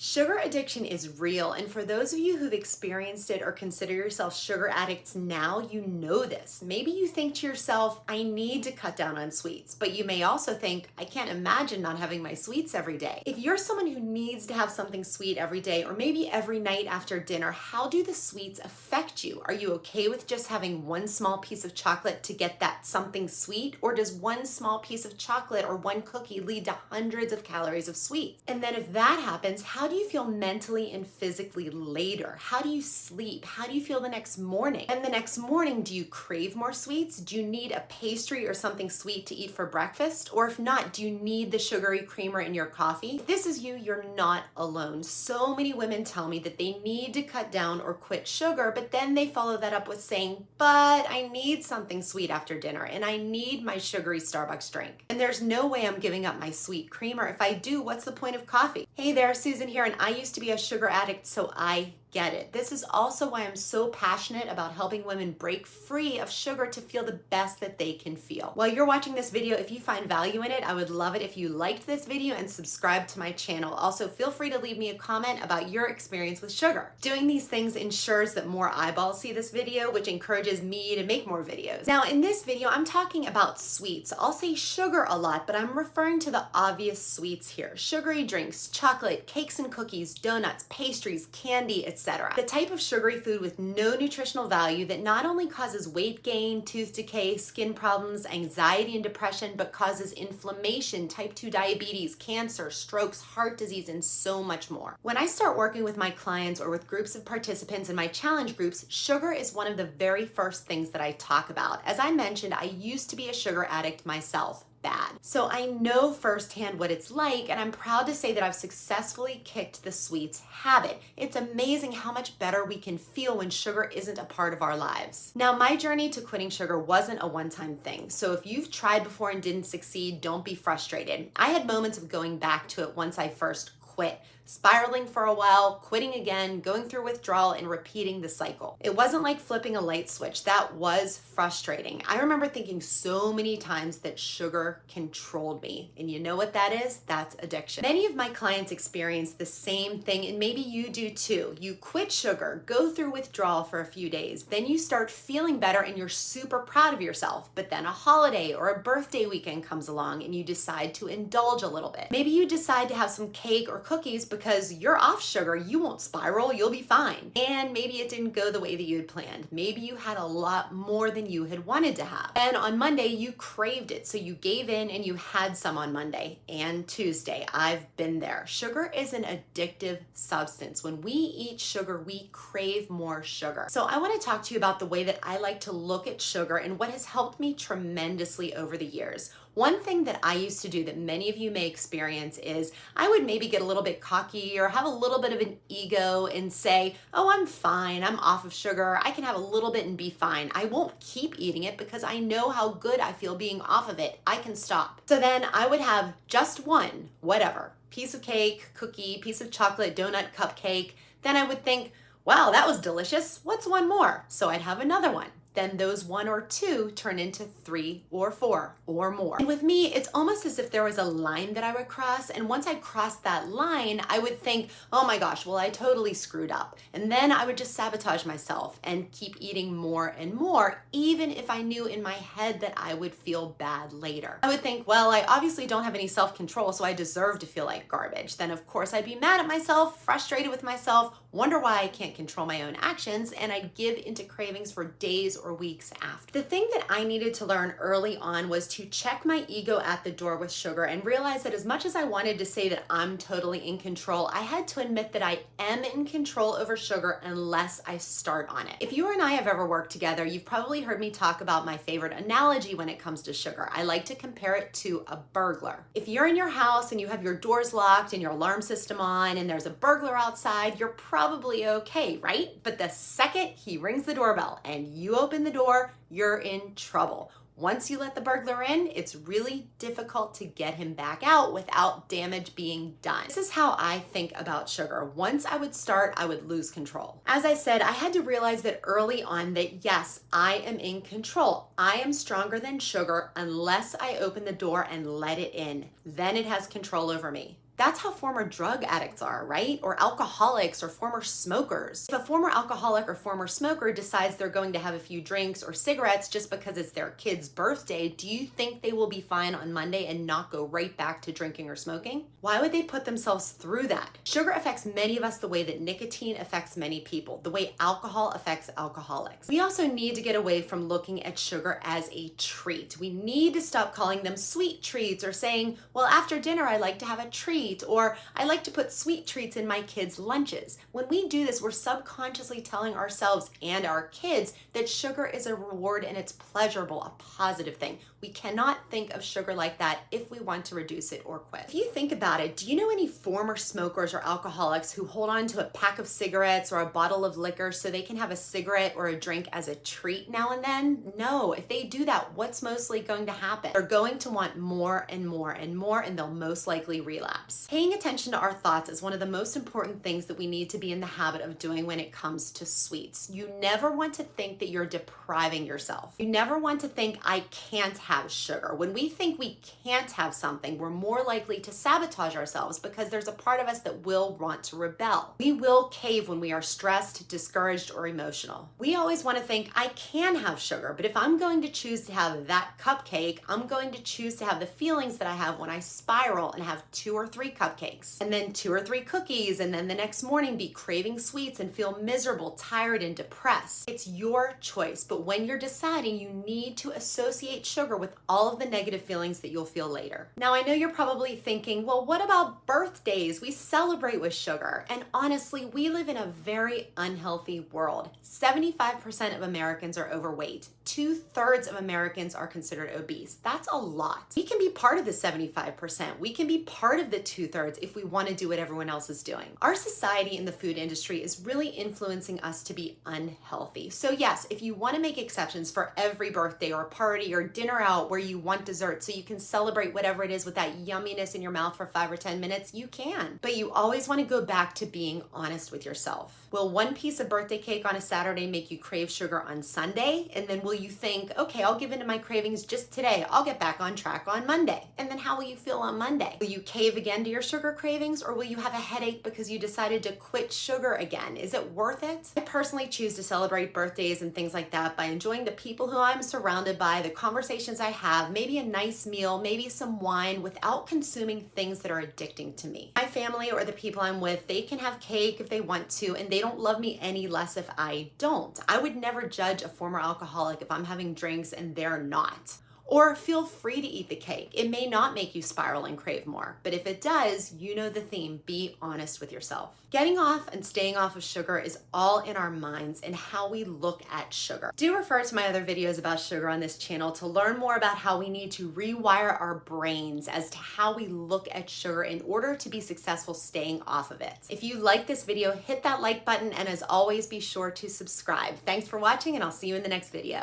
Sugar addiction is real, and for those of you who've experienced it or consider yourself sugar addicts now, you know this. Maybe you think to yourself, I need to cut down on sweets, but you may also think, I can't imagine not having my sweets every day. If you're someone who needs to have something sweet every day or maybe every night after dinner, how do the sweets affect you? Are you okay with just having one small piece of chocolate to get that something sweet, or does one small piece of chocolate or one cookie lead to hundreds of calories of sweets? And then if that happens, how do you feel mentally and physically later? How do you sleep? How do you feel the next morning? And the next morning, do you crave more sweets? Do you need a pastry or something sweet to eat for breakfast? Or if not, do you need the sugary creamer in your coffee? If this is you, you're not alone. So many women tell me that they need to cut down or quit sugar, but then they follow that up with saying, but I need something sweet after dinner and I need my sugary Starbucks drink. And there's no way I'm giving up my sweet creamer. If I do, what's the point of coffee? Hey there, Susan here, and I used to be a sugar addict, so I get it. This is also why I'm so passionate about helping women break free of sugar to feel the best that they can feel. While you're watching this video, if you find value in it, I would love it if you liked this video and subscribe to my channel. Also, feel free to leave me a comment about your experience with sugar. Doing these things ensures that more eyeballs see this video, which encourages me to make more videos. Now, in this video, I'm talking about sweets. I'll say sugar a lot, but I'm referring to the obvious sweets here. Sugary drinks, chocolate, cakes and cookies, donuts, pastries, candy, etc. The type of sugary food with no nutritional value that not only causes weight gain, tooth decay, skin problems, anxiety and depression, but causes inflammation, type 2 diabetes, cancer, strokes, heart disease, and so much more. When I start working with my clients or with groups of participants in my challenge groups, sugar is one of the very first things that I talk about. As I mentioned, I used to be a sugar addict myself. Bad. So I know firsthand what it's like, and I'm proud to say that I've successfully kicked the sweets habit. It's amazing how much better we can feel when sugar isn't a part of our lives. Now, my journey to quitting sugar wasn't a one-time thing. So if you've tried before and didn't succeed, don't be frustrated. I had moments of going back to it once I first quit, spiraling for a while, quitting again, going through withdrawal, and repeating the cycle. It wasn't like flipping a light switch. That was frustrating. I remember thinking so many times that sugar controlled me. And you know what that is? That's addiction. Many of my clients experience the same thing, and maybe you do too. You quit sugar, go through withdrawal for a few days, then you start feeling better and you're super proud of yourself. But then a holiday or a birthday weekend comes along and you decide to indulge a little bit. Maybe you decide to have some cake or cookies because you're off sugar, you won't spiral, you'll be fine. And maybe it didn't go the way that you had planned. Maybe you had a lot more than you had wanted to have. And on Monday, you craved it, so you gave in and you had some on Monday and Tuesday. I've been there. Sugar is an addictive substance. When we eat sugar, we crave more sugar. So I want to talk to you about the way that I like to look at sugar and what has helped me tremendously over the years. One thing that I used to do that many of you may experience is I would maybe get a little bit cocky or have a little bit of an ego and say, oh, I'm fine, I'm off of sugar, I can have a little bit and be fine. I won't keep eating it because I know how good I feel being off of it. I can stop. So then I would have just one, whatever, piece of cake, cookie, piece of chocolate, donut, cupcake. Then I would think, wow, that was delicious. What's one more? So I'd have another one. Then those one or two turn into 3 or 4 or more. And with me, it's almost as if there was a line that I would cross. And once I crossed that line, I would think, oh my gosh, well, I totally screwed up. And then I would just sabotage myself and keep eating more and more, even if I knew in my head that I would feel bad later. I would think, well, I obviously don't have any self-control, so I deserve to feel like garbage. Then of course I'd be mad at myself, frustrated with myself, wonder why I can't control my own actions, and I'd give into cravings for days or weeks after. The thing that I needed to learn early on was to check my ego at the door with sugar and realize that as much as I wanted to say that I'm totally in control, I had to admit that I am in control over sugar unless I start on it. If you and I have ever worked together, you've probably heard me talk about my favorite analogy when it comes to sugar. I like to compare it to a burglar. If you're in your house and you have your doors locked and your alarm system on and there's a burglar outside, you're probably okay, right? But the second he rings the doorbell and you open the door, you're in trouble. Once you let the burglar in, it's really difficult to get him back out without damage being done. This is how I think about sugar. Once I would start, I would lose control. As I said, I had to realize that early on that yes, I am in control. I am stronger than sugar unless I open the door and let it in. Then it has control over me. That's how former drug addicts are, right? Or alcoholics or former smokers. If a former alcoholic or former smoker decides they're going to have a few drinks or cigarettes just because it's their kid's birthday, do you think they will be fine on Monday and not go right back to drinking or smoking? Why would they put themselves through that? Sugar affects many of us the way that nicotine affects many people, the way alcohol affects alcoholics. We also need to get away from looking at sugar as a treat. We need to stop calling them sweet treats or saying, well, after dinner, I like to have a treat, or I like to put sweet treats in my kids' lunches. When we do this, we're subconsciously telling ourselves and our kids that sugar is a reward and it's pleasurable, a positive thing. We cannot think of sugar like that if we want to reduce it or quit. If you think about it, do you know any former smokers or alcoholics who hold on to a pack of cigarettes or a bottle of liquor so they can have a cigarette or a drink as a treat now and then? No. If they do that, what's mostly going to happen? They're going to want more and more and more, and they'll most likely relapse. Paying attention to our thoughts is one of the most important things that we need to be in the habit of doing when it comes to sweets. You never want to think that you're depriving yourself. You never want to think, I can't have sugar. When we think we can't have something, we're more likely to sabotage ourselves because there's a part of us that will want to rebel. We will cave when we are stressed, discouraged, or emotional. We always want to think, I can have sugar, but if I'm going to choose to have that cupcake, I'm going to choose to have the feelings that I have when I spiral and have 2 or 3 cupcakes, and then 2 or 3 cookies, and then the next morning be craving sweets and feel miserable, tired, and depressed. It's your choice, but when you're deciding, you need to associate sugar with all of the negative feelings that you'll feel later. Now, I know you're probably thinking, well, what about birthdays? We celebrate with sugar. And honestly, we live in a very unhealthy world. 75% of Americans are overweight. 2/3 of Americans are considered obese. That's a lot. We can be part of the 75%. We can be part of the 2/3 if we want to do what everyone else is doing. Our society in the food industry is really influencing us to be unhealthy. So yes, if you want to make exceptions for every birthday or party or dinner out where you want dessert so you can celebrate whatever it is with that yumminess in your mouth for 5 or 10 minutes, you can. But you always want to go back to being honest with yourself. Will one piece of birthday cake on a Saturday make you crave sugar on Sunday? And then will you think, okay, I'll give in to my cravings just today. I'll get back on track on Monday. And then how will you feel on Monday? Will you cave again to your sugar cravings, or will you have a headache because you decided to quit sugar again? Is it worth it? I personally choose to celebrate birthdays and things like that by enjoying the people who I'm surrounded by, the conversations I have, maybe a nice meal, maybe some wine, without consuming things that are addicting to me. My family or the people I'm with, they can have cake if they want to, and they don't love me any less if I don't. I would never judge a former alcoholic if I'm having drinks and they're not. Or feel free to eat the cake. It may not make you spiral and crave more, but if it does, you know the theme, be honest with yourself. Getting off and staying off of sugar is all in our minds and how we look at sugar. Do refer to my other videos about sugar on this channel to learn more about how we need to rewire our brains as to how we look at sugar in order to be successful staying off of it. If you like this video, hit that like button, and as always, be sure to subscribe. Thanks for watching, and I'll see you in the next video.